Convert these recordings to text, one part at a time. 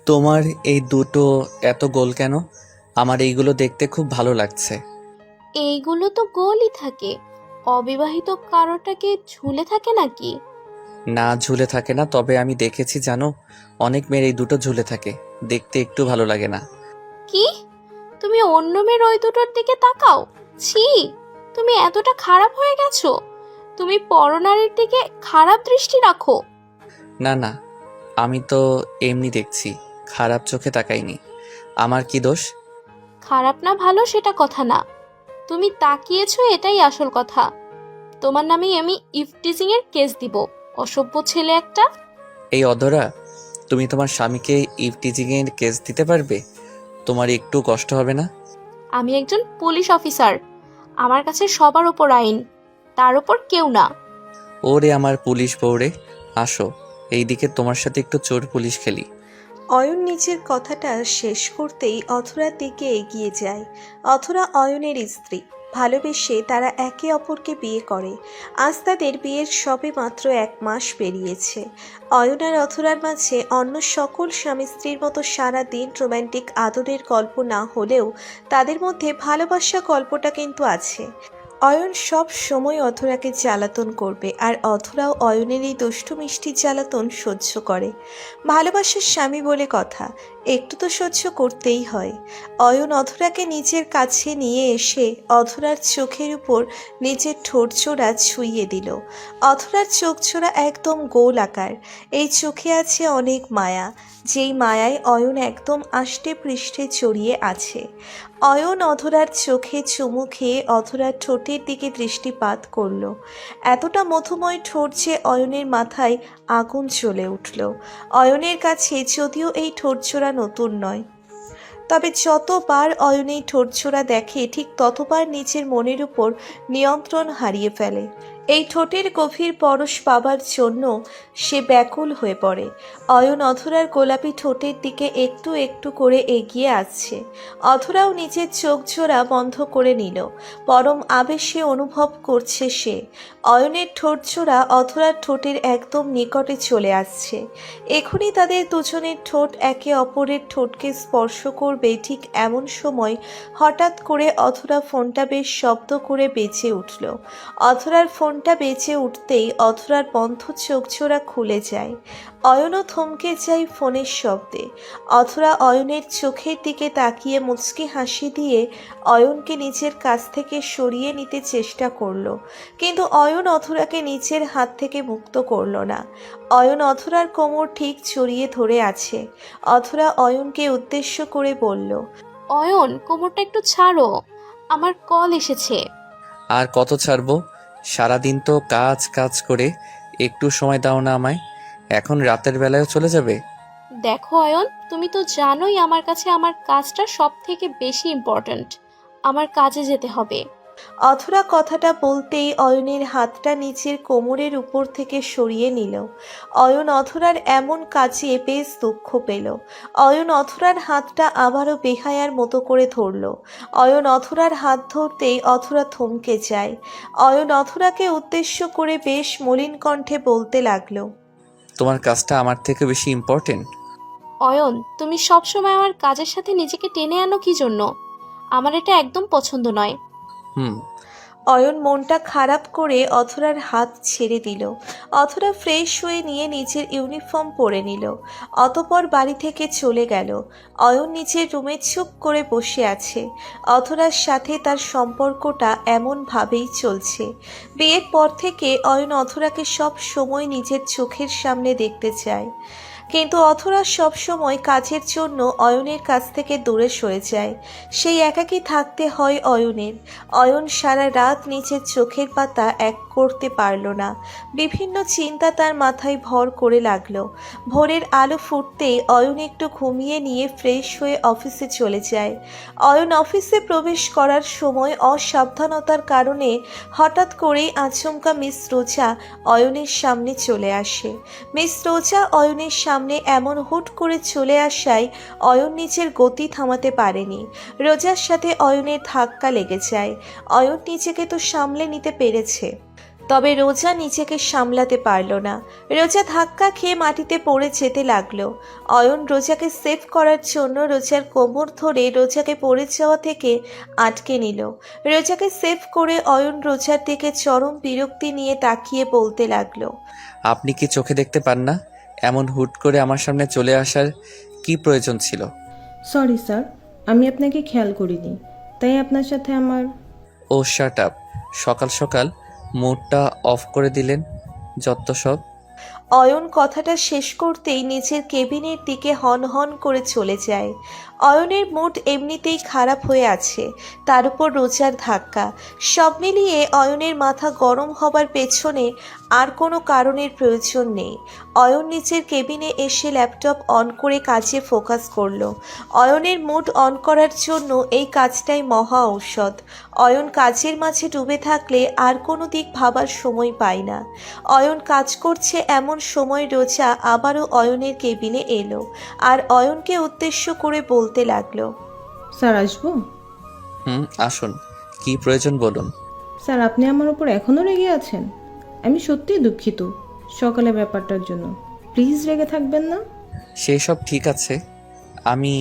তোমার এই দুটো এত গোল কেন? আমার এইগুলো দেখতে খুব ভালো লাগছে। এইগুলো তো গোলই থাকে। অবিবাহিত কারোটাকে ঝুলে থাকে নাকি? না, ঝুলে থাকে না, তবে আমি দেখেছি জানো, অনেক মেয়ের এই দুটো ঝুলে থাকে। দেখতে একটু ভালো লাগে না। কি? তুমি অন্য মেয়ের ওই দুটোর দিকে তাকাও? ছি! তুমি এতটা খারাপ হয়ে গেছো? তুমি পরনারীর দিকে খারাপ দৃষ্টি রাখো? না না, আমি তো এমনি দেখছি, খারাপ চোখে তাকাইনি। আমার কি দোষ? খারাপ না ভালো সেটা কথা না, তুমি তাকিয়েছো এটাই আসল কথা। তোমার নামে আমি ইভটিজিং এর কেস দিব। অসভ্য ছেলে একটা। এই অধরা, তুমি তোমার স্বামীকে ইভটিজিং এর কেস দিতে পারবে? তোমার একটু কষ্ট হবে না? আমি একজন পুলিশ অফিসার। আমার কাছে সবার ওপর আইন, তার ওপর কেউ না। ওরে আমার পুলিশ বউরে, আসো এইদিকে, তোমার সাথে একটু চোর পুলিশ খেলি। অয়ন নিজের কথাটা শেষ করতেই অথরার দিকে এগিয়ে যায়। অথরা অয়নের স্ত্রী। ভালোবেসে তারা একে অপরকে বিয়ে করে। আজ তাদের বিয়ের সবে মাত্র 1 মাস পেরিয়েছে। অয়ন আর অথরার মাঝে অন্য সকল স্বামী স্ত্রীর মতো সারা দিন রোম্যান্টিক আদরের গল্প না হলেও তাদের মধ্যে ভালোবাসা গল্পটা কিন্তু আছে। অয়ন সব সময় অথরাকে জ্বালাতন করবে আর অথরাও অয়নের এই দুষ্টু মিষ্টি জ্বালাতন সহ্য করে। ভালোবাসার স্বামী বলে কথা, একটু তো সহ্য করতেই হয়। অয়ন অধরাকে নিজের কাছে নিয়ে এসে অধরার চোখের উপর নিজের ঠোঁটজোড়া ছুঁইয়ে দিল। অধরার চোখজোড়া একদম গোল আকার। এই চোখে আছে অনেক মায়া, যেই মায়ায় অয়ন একদম আষ্টে পৃষ্ঠে জড়িয়ে আছে। অয়ন অধরার চোখে চুমু খেয়ে অধরার ঠোঁটের দিকে দৃষ্টিপাত করল। এতটা মধুময় ঠোঁট যে অয়নের মাথায় আগুন জ্বলে উঠল। অয়নের কাছে যদিও এই ঠোঁটজোড়া নতুন নয়, তবে যতবার অয়ন এই ঠোঁটজোড়া দেখে ঠিক ততবার নিজের মনের উপর নিয়ন্ত্রণ হারিয়ে ফেলে। এই ঠোঁটের গভীর পরশ পাবার জন্য সে ব্যাকুল হয়ে পড়ে। অয়ন অধরার গোলাপি ঠোঁটের দিকে একটু একটু করে এগিয়ে আসছে। অধরাও নিজের চোখ জোড়া বন্ধ করে নিল। পরম আবেশে অনুভব করছে সে। অয়নের ঠোঁটজোড়া অধরার ঠোঁটের একদম নিকটে চলে আসছে। এখনই তাদের দুজনের ঠোঁট একে অপরের ঠোঁটকে স্পর্শ করবে, ঠিক এমন সময় হঠাৎ করে অধরা ফোনটা বেশ শব্দ করে বেজে উঠল। অধরার ফোনটা বেজে উঠতেই অধরার বন্ধ চোখজোড়া খুলে যায়। অয়নও থমকে যায় ফোনের শব্দে। অধরা অয়নের চোখের দিকে তাকিয়ে মুচকি হাসি দিয়ে অয়নকে নিজের কাছ থেকে সরিয়ে নিতে চেষ্টা করল, কিন্তু অয়ন অধরাকে নিজের হাত থেকে মুক্ত করল না। অয়ন অধরার কোমর ঠিক জড়িয়ে ধরে আছে। অধরা অয়নকে উদ্দেশ্য করে বলল, অয়ন, কোমরটা একটু ছাড়ো, আমার কল এসেছে। আর কত ছাড়বো? সারাদিন তো কাজ কাজ করে, একটু সময় দাও না আমায়। এখন রাতের বেলায়ও চলে যাবে? দেখো অয়ন, তুমি তো জানোই আমার কাছে আমার কাজটা সব থেকে বেশি ইম্পর্ট্যান্ট। আমার কাজে যেতে হবে। অধরা কথাটা বলতেই অয়নের হাতটা নিচের কোমরের উপর থেকে সরিয়ে নিল। অয়ন অধরার এমন কাজে বেশ দুঃখ পেল। অয়ন অধরার হাতটা আবারও বেহায়ার মতো করে ধরল। অয়ন অধরার হাত ধরতেই অধরা থমকে যায়। অয়ন অধরাকে উদ্দেশ্য করে বেশ মলিন কণ্ঠে বলতে লাগলো, তোমার কাজটা আমার থেকে বেশি ইম্পর্টেন্ট? অয়ন, তুমি সব সময় আমার কাজের সাথে নিজেকে টেনে আনো কি জন্য? আমার এটা একদম পছন্দ নয়। হুম। অয়ন মনটা খারাপ করে অথরার হাত ছেড়ে দিল। অথরা ফ্রেশ হয়ে নিয়ে নিজের ইউনিফর্ম পরে নিল। অতপর বাড়ি থেকে চলে গেল। অয়ন নিজের রুমে চুপ করে বসে আছে। অথরার সাথে তার সম্পর্কটা এমনভাবেই চলছে। বিয়ের পর থেকে অয়ন অথরাকে সব সময় নিজের চোখের সামনে দেখতে চায়, কিন্তু অথরা সব সময় কাজের জন্য অয়নের কাছ থেকে দূরে সরে যায়। সেই একাকী থাকতে হয় অয়নের। অয়ন সারা রাত নিজের চোখের পাতা এক করতে পারল না। বিভিন্ন চিন্তা তার মাথায় ভর করে লাগলো। ভোরের আলো ফুটতেই অয়ন একটু ঘুমিয়ে নিয়ে ফ্রেশ হয়ে অফিসে চলে যায়। অয়ন অফিসে প্রবেশ করার সময় অসাবধানতার কারণে হঠাৎ করেই আচমকা মিস রোজা অয়নের সামনে চলে আসে। মিস রোজা অয়নের সামনে এমন হুট করে চলে আসায় অয়ন নিজের গতি থামাতে পারেনি। রোজার সাথে অয়নের ধাক্কা লেগে যায়। অয়ন নিজেকে তো সামলে নিতে পেরেছে, তবে রোজা নিজেকে সামলাতে পারল না। রোজা ধাক্কা খেয়ে মাটিতে পড়ে যেতে লাগলো। অয়ন রোজাকে সেভ করার জন্য রোজার কোমর ধরে রোজাকে পড়ে যাওয়া থেকে আটকে নিল। রোজাকে সেভ করে অয়ন রোজার দিকে চরম বিরক্তি নিয়ে তাকিয়ে বলতে লাগলো, আপনি কি চোখে দেখতে পান না? এমন হুট করে আমার সামনে চলে আসার কি প্রয়োজন ছিল? সরি স্যার, আমি আপনাকে খেয়াল করিনি, তাই আপনার সাথে আমার ও শাট আপ। সকাল সকাল মুডটা অফ করে দিলেন, যত সব। অয়ন কথাটা শেষ করতেই নিজের কেবিনের দিকে হন হন করে চলে যায়। অয়নের মুড এমনিতেই খারাপ হয়ে আছে, তার উপর রোজার ধাক্কা। সব মিলিয়ে অয়নের মাথা গরম হবার পেছনে আর কোনো কারণের প্রয়োজন নেই। অয়ন নিজের কেবিনে এসে ল্যাপটপ অন করে কাজে ফোকাস করলো। অয়নের মুড অন করার জন্য এই কাজটাই মহা ঔষধ। অয়ন কাজের মাঝে ডুবে থাকলে আর কোনো দিক ভাবার সময় পায় না। অয়ন কাজ করছে এমন সময় রোজা আবারও অয়নের কেবিনে এলো আর অয়নকে উদ্দেশ্য করে বলতে লাগলো, স্যার আসবো? আসুন, কি প্রয়োজন বলুন। স্যার আপনি আমার উপর এখনও রেগে আছেন? আমি সত্যিই দুঃখিত সকালে ব্যাপারটার জন্য, প্লিজ রেগে থাকবেন না। সেই সব ঠিক আছে, আমি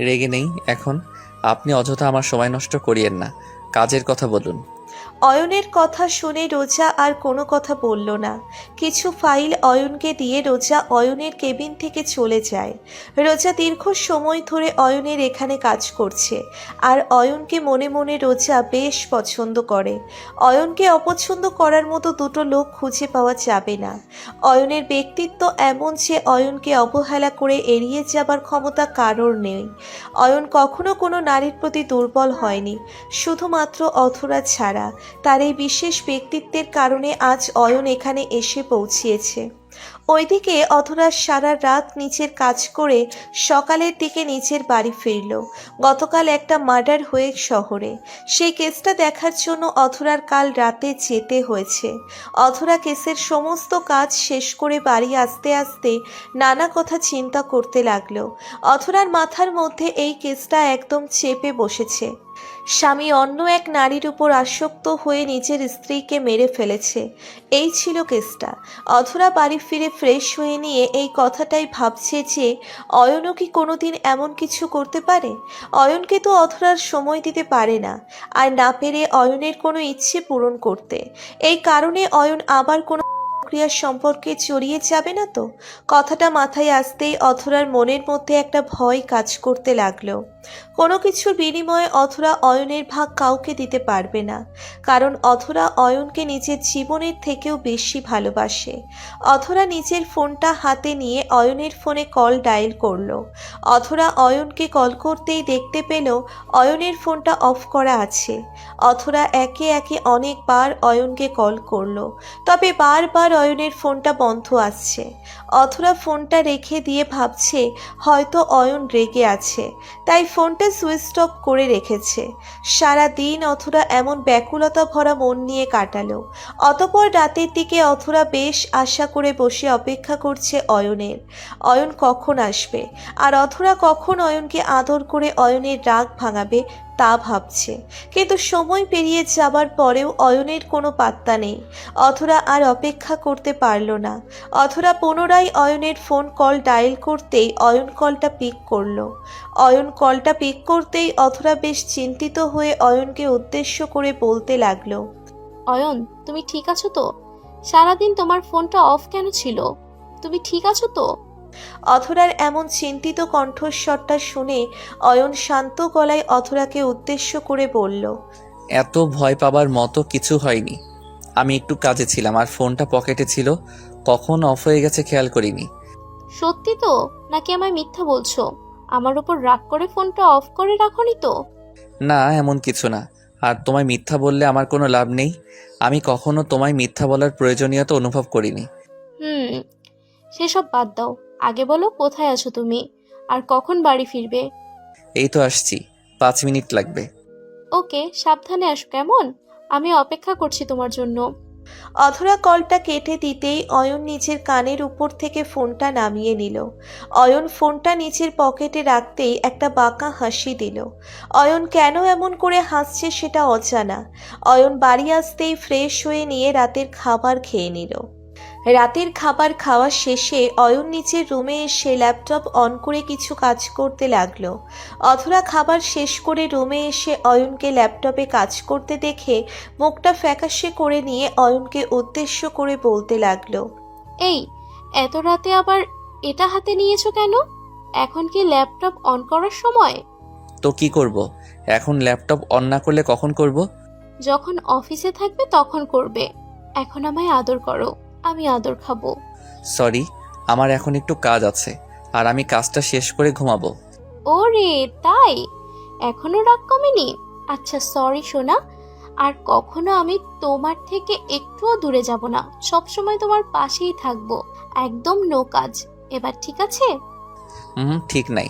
রেগে নেই এখন। আপনি অযথা আমার সময় নষ্ট করিয়েন না, কাজের কথা বলুন। অয়নের কথা শুনে রোজা আর কোনো কথা বলল না। কিছু ফাইল অয়নকে দিয়ে রোজা অয়নের কেবিন থেকে চলে যায়। রোজা দীর্ঘ সময় ধরে অয়নের এখানে কাজ করছে আর অয়নকে মনে মনে রোজা বেশ পছন্দ করে। অয়নকে অপছন্দ করার মতো দুটো লোক খুঁজে পাওয়া যাবে না। অয়নের ব্যক্তিত্ব এমন যে অয়নকে অবহেলা করে এড়িয়ে যাবার ক্ষমতা কারোর নেই। অয়ন কখনো কোনো নারীর প্রতি দুর্বল হয়নি, শুধুমাত্র অথরা ছাড়া। তার এই বিশেষ ব্যক্তিত্বের কারণে আজ অয়ন এখানে এসে পৌঁছিয়েছে। ওইদিকে অথরা সারা রাত নিচের কাজ করে সকালের দিকে নিচের বাড়ি ফিরল। গতকাল একটা মার্ডার হয়ে শহরে, সেই কেসটা দেখার জন্য অথরার কাল রাতে যেতে হয়েছে। অথরা কেসের সমস্ত কাজ শেষ করে বাড়ি আসতে আসতে নানা কথা চিন্তা করতে লাগলো। অথরার মাথার মধ্যে এই কেসটা একদম চেপে বসেছে। স্বামী অন্য এক নারীর উপর আসক্ত হয়ে নিজের স্ত্রীকে মেরে ফেলেছে, এই ছিল কেসটা। অথরা বাড়ি ফিরে ফ্রেশ হয়ে নিয়ে এই কথাটাই ভাবছে যে অয়নও কি কোনোদিন এমন কিছু করতে পারে। অয়নকে তো অথরার সময় দিতে পারে না, আর না পেরে অয়নের কোনো ইচ্ছে পূরণ করতে। এই কারণে অয়ন আবার কোনো ক্রিয়ার সম্পর্কে জড়িয়ে যাবে না তো। কথাটা মাথায় আসতেই অথরার মনের মধ্যে একটা ভয় কাজ করতে লাগলো। কোনো কিছুর বিনিময়ে অথরা অয়নের ভাগ কাউকে দিতে পারবে না, কারণ অথরা অয়নকে নিজের জীবনের থেকেও বেশি ভালোবাসে। অথরা নিজের ফোনটা হাতে নিয়ে অয়নের ফোনে কল ডায়াল করলো। অথরা অয়নকে কল করতেই দেখতে পেল অয়নের ফোনটা অফ করা আছে। অথরা একে একে অনেকবার অয়নকে কল করলো, তবে বারবার অয়নের ফোনটা বন্ধ আসছে। অথরা ফোনটা রেখে দিয়ে ভাবছে হয়তো অয়ন রেগে আছে, তাই ফোনটা সুইচ অফ করে রেখেছে। সারা দিন অথরা এমন ব্যাকুলতা ভরা মন নিয়ে কাটালো। অতঃপর রাতের দিকে অথরা বেশ আশা করে বসে অপেক্ষা করছে অয়নের। অয়ন কখন আসবে আর অথরা কখন অয়নকে আদর করে অয়নের রাগ ভাঙাবে তা ভাবছে। কিন্তু সময় পেরিয়ে যাবার পরেও অয়নের কোনো পাত্তা নেই। অথরা আর অপেক্ষা করতে পারল না। অথরা পুনরায় অয়নের ফোন কল ডায়াল করতেই অয়ন কলটা পিক করলো। অয়ন কলটা পিক করতেই অথরা বেশ চিন্তিত হয়ে অয়নকে উদ্দেশ্য করে বলতে লাগলো, অয়ন, তুমি ঠিক আছো তো? সারাদিন তোমার ফোনটা অফ কেন ছিল? তুমি ঠিক আছো তো? অথরার এমন চিন্তিত কণ্ঠস্বরটা শুনে অয়ন শান্ত গলায় অথরাকে উদ্দেশ্য করে বলল, এত ভয় পাবার মতো কিছু হয়নি। আমি একটু কাজে ছিলাম আর ফোনটা পকেটে ছিল, কখন অফ হয়ে গেছে খেয়াল করিনি। সত্যি তো নাকি আমায় মিথ্যা বলছো? আমার উপর রাগ করে ফোনটা অফ করে রাখোনি তো? না, এমন কিছু না। আর তোমায় মিথ্যা বললে আমার কোনো লাভ নেই। আমি কখনো তোমায় মিথ্যা বলার প্রয়োজনীয়তা অনুভব করিনি। সেসব বাদ দাও, আগে বলো কোথায় আছো তুমি আর কখন বাড়ি ফিরবে? এই তো আসছি, 5 মিনিট লাগবে। ওকে, সাবধানে আসো কেমন? আমি অপেক্ষা করছি তোমার জন্য। অধরা কলটা কেটে দিতেই অয়ন নিজের কানের উপর থেকে ফোনটা নামিয়ে নিল। অয়ন ফোনটা নিচের পকেটে রাখতেই একটা বাঁকা হাসি দিল। অয়ন কেন এমন করে হাসছে সেটা অজানা। অয়ন বাড়ি আসতেই ফ্রেশ হয়ে নিয়ে রাতের খাবার খেয়ে নিল। রাতের খাবার খাওয়া শেষে অয়ন নিচের রুমে এসে ল্যাপটপ অন করে কিছু কাজ করতে লাগলো। অধরা খাবার শেষ করে রুমে এসে অয়নকে ল্যাপটপে কাজ করতে দেখে মুখটা ফ্যাকাশে করে নিয়ে অয়নকে উদ্দেশ্য করে বলতে লাগলো, এই, এত রাতে আবার এটা হাতে নিয়েছো কেন? এখন কি ল্যাপটপ অন করার সময়? তো কি করব? এখন ল্যাপটপ অন না করলে কখন করব? যখন অফিসে থাকবে তখন করবে। এখন আমায় আদর করো, আমি আদর খাবো। সরি, আমার এখন একটু কাজ আছে, আর আমি কাজটা শেষ করে ঘুমাবো। ওরে তাই? এখনো রাগ কমেনি? আচ্ছা সরি সোনা, আর কখনো আমি তোমার থেকে একটুও দূরে যাব না, সব সময় তোমার পাশেই থাকবো। একদম নো কাজ, এবার ঠিক আছে? ঠিক নাই।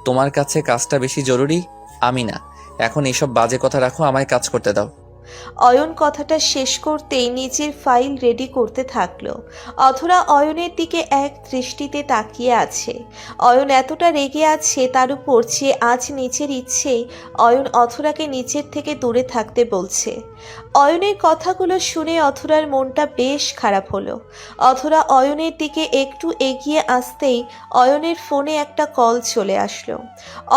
তোমার কাছে কাজটা বেশি জরুরি, আমি না। এখন এসব বাজে কথা রাখো, আমায় কাজ করতে দাও। অয়ন কথাটা শেষ করতেই নিজের ফাইল রেডি করতে থাকলো। অধরা অয়নের দিকে এক দৃষ্টিতে তাকিয়ে আছে। অয়ন এতটা রেগে আছে তার উপর যে আজ নিজের ইচ্ছেই অয়ন অধরাকে নিচের থেকে দূরে থাকতে বলছে। অয়নের কথাগুলো শুনে অধরার মনটা বেশ খারাপ হলো। অধরা অয়নের দিকে একটু এগিয়ে আসতেই অয়নের ফোনে একটা কল চলে আসলো।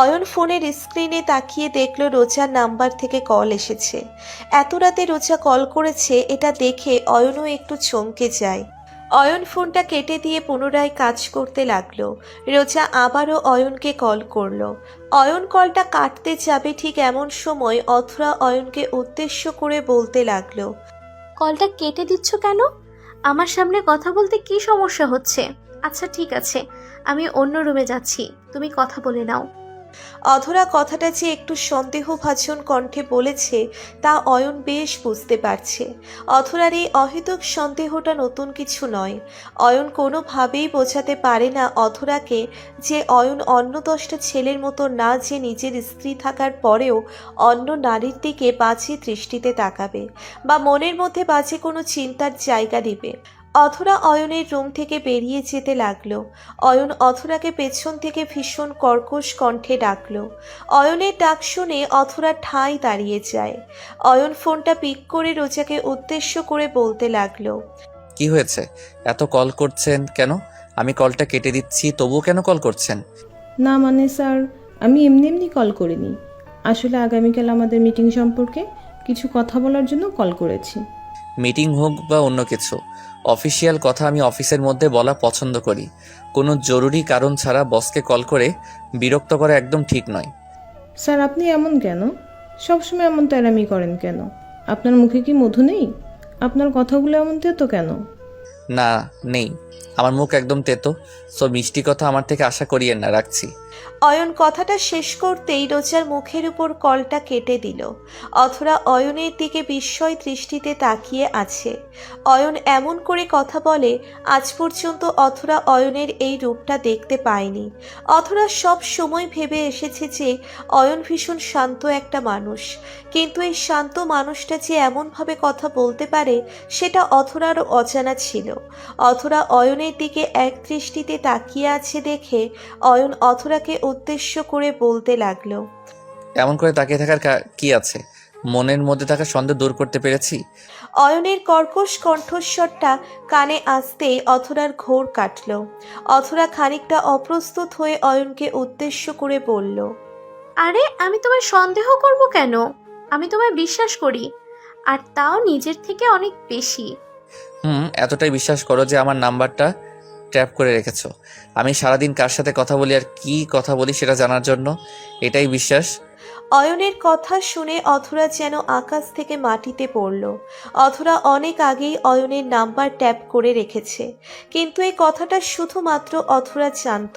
অয়ন ফোনের স্ক্রিনে তাকিয়ে দেখলো রোজার নাম্বার থেকে কল এসেছে। এত রাতে রোজা কল করেছে এটা দেখে অয়নও একটু চমকে যায়। অয়ন ফোনটা কেটে দিয়ে পুনরায় কাজ করতে লাগলো। রোজা আবারও অয়নকে কল করলো। অয়ন কলটা কাটতে যাবে ঠিক এমন সময় অধরা অয়নকে উদ্দেশ্য করে বলতে লাগলো, কলটা কেটে দিচ্ছ কেন? আমার সামনে কথা বলতে কি সমস্যা হচ্ছে? আচ্ছা ঠিক আছে, আমি অন্য রুমে যাচ্ছি, তুমি কথা বলে নাও। অধরা কথাটা যে একটু সন্দেহভাজন কণ্ঠে বলেছে তা অয়ন বেশ বুঝতে পারছে। অধরার এই অহেতুক সন্দেহটা নতুন কিছু নয়। অয়ন কোনোভাবেই বোঝাতে পারে না অধরাকে যে অয়ন অন্য 10টা ছেলের মতো না, যে নিজের স্ত্রী থাকার পরেও অন্য নারীর দিকে বাজে দৃষ্টিতে তাকাবে বা মনের মধ্যে বাজে কোনো চিন্তার জায়গা দিবে। অধরা অয়নের রুম থেকে বেরিয়ে যেতে লাগলো। অয়ন অধরাকে পেছন থেকে ভীষণ কর্কশ কণ্ঠে ডাকলো। অয়নের ডাক শুনে অধরা ঠাঁই দাঁড়িয়ে যায়। অয়ন ফোনটা পিক করে রোজাকে উদ্দেশ্য করে বলতে লাগলো, কি হয়েছে? এত কল করছেন কেন? আমি কলটা কেটে দিচ্ছি, তবুও কেন কল করছেন? না মানে স্যার, আমি এমনি এমনি কল করিনি। আসলে আগামীকাল আমাদের মিটিং সম্পর্কে কিছু কথা বলার জন্য কল করেছি। মিটিং হোক বা অন্য কিছু, অফিসিয়াল কথা আমি অফিসের মধ্যে বলা পছন্দ করি। কোনো জরুরি কারণ ছাড়া বসকে কল করে বিরক্ত করা একদম ঠিক নয়। স্যার আপনি এমন কেন? সবসময় এমন তেরামি করেন কেন? আপনার মুখে কি মধু নেই? আপনার কথাগুলো এমন তেতো কেন? না, নেই। আমার মুখ একদম তেতো, সো মিষ্টি কথা আমার থেকে আশা করিয়েন না, রাখছি। অয়ন কথাটা শেষ করতেই রোজার মুখের উপর কলটা কেটে দিল। অধরা অয়নের দিকে বিস্ময় দৃষ্টিতে তাকিয়ে আছে। অয়ন এমন করে কথা বলে আজ পর্যন্ত অধরা অয়নের এই রূপটা দেখতে পায়নি। অধরা সব সময় ভেবে এসেছে যে অয়ন ভীষণ শান্ত একটা মানুষ, কিন্তু এই শান্ত মানুষটা যে এমনভাবে কথা বলতে পারে সেটা অধরারও অজানা ছিল। অধরা অয়নের দিকে এক দৃষ্টিতে তাকিয়ে আছে দেখে অয়ন অধরাকে উদ্দেশ্য করে বলতে লাগলো, এমন করে তাকিয়ে থাকার কি আছে? মনের মধ্যে থাকা সন্দেহ দূর করতে পেরেছি। অয়নের কর্কশ কণ্ঠস্বরটা কানে আসতেই অধরার ঘোর কাটল। অধরা খানিকটা অপ্রস্তুত হয়ে অয়নকে উদ্দেশ্য করে বলল, আরে আমি তোমায় সন্দেহ করব কেন? আমি তোমায় বিশ্বাস করি, আর তাও নিজের থেকে অনেক বেশি। এতটাই বিশ্বাস করো যে আমার নাম্বারটা ট্যাপ করে রেখেছো। আমি সারাদিন কার সাথে কথা বলি আর কি কথা বলি সেটা জানার জন্য, এটাই বিশ্বাস। অয়নের কথা শুনে অধরা যেন আকাশ থেকে মাটিতে পড়ল। অধরা অনেক আগেই অয়নের নাম্বার ট্যাপ করে রেখেছে, কিন্তু এই কথাটা শুধুমাত্র অধরা জানত।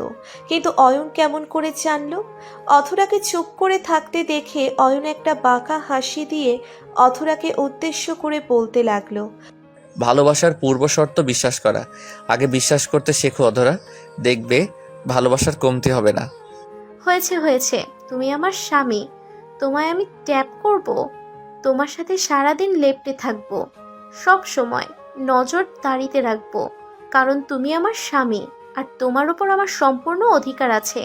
কিন্তু অয়ন কেমন করে জানল? অধরাকে চুপ করে থাকতে দেখে অয়ন একটা বাঁকা হাসি দিয়ে অধরাকে উদ্দেশ্য করে বলতে লাগলো, ভালোবাসার পূর্ব শর্ত বিশ্বাস করা। আগে বিশ্বাস করতে শেখো অধরা, দেখবে ভালোবাসার কমতি হবে না। হয়েছে হয়েছে, তুমি আমার স্বামী, তোমায় আমি ট্যাপ করব, তোমার সাথে সারাদিন লেপ্টে থাকবো। সব সময় নজরদারিতে রাখবো, কারণ তুমি আমার স্বামী আর তোমার উপর আমার সম্পূর্ণ অধিকার আছে।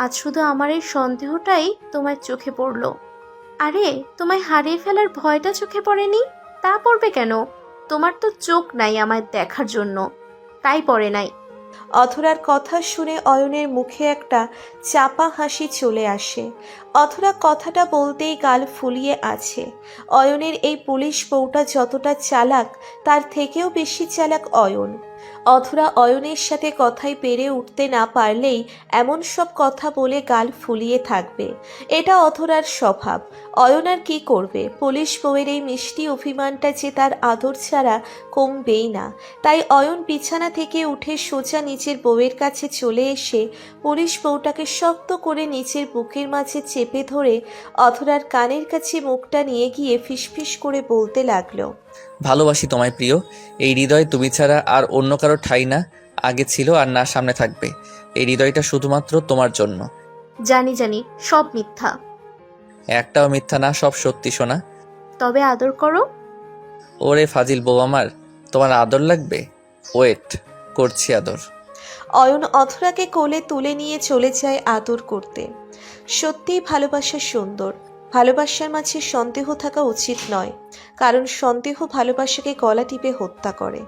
আজ শুধু আমার এই সন্দেহটাই তোমার চোখে পড়লো। আরে, তোমায় হারিয়ে ফেলার ভয়টা চোখে পড়েনি? তা পড়বে কেন? তোমার তো চোখ নাই আমায় দেখার জন্য, তাই পড়ে নাই। অথরার কথা শুনে অয়নের মুখে একটা চাপা হাসি চলে আসে। অথরা কথাটা বলতেই গাল ফুলিয়ে আছে। অয়নের এই পুলিশ বউটা যতটা চালাক, তার থেকেও বেশি চালাক অয়ন। অথরা অয়নের সাথে কথায় পেরে উঠতে না পারলেই এমন সব কথা বলে গাল ফুলিয়ে থাকবে, এটা অথরার স্বভাব। অয়ন আর কি করবে? পুলিশ বউয়ের এই মিষ্টি অভিমানটা যে তার আদর ছাড়া কমবেই না। তাই অয়ন বিছানা থেকে উঠে সোজা নিচের বউয়ের কাছে চলে এসে পুলিশ বউটাকে শক্ত করে নিচের বুকের মাঝে চেপে ধরে অথরার কানের কাছে মুখটা নিয়ে গিয়ে ফিসফিস করে বলতে লাগলো, ভালোবাসি তোমায় প্রিয়। এই হৃদয় তুমি ছাড়া আর অন্য কারো ঠাঁই না, আগে ছিল আর না সামনে থাকবে। এই হৃদয়টা শুধুমাত্র তোমার জন্য। জানি জানি, সব মিথ্যা। একটাও মিথ্যা না, সব সত্যি সোনা। তবে আদর করো। ওরে ফাজিল বউ আমার, তোমার আদর লাগবে? ওয়েট, করছি আদর। অয়ন অথরাকে কোলে তুলে নিয়ে চলে যায় আদর করতে। সত্যিই ভালোবাসা সুন্দর। ভালোবাসার মাঝে সন্দেহ থাকা উচিত নয়, কারণ সন্দেহ ভালোবাসাকে গলা টিপে হত্যা করে।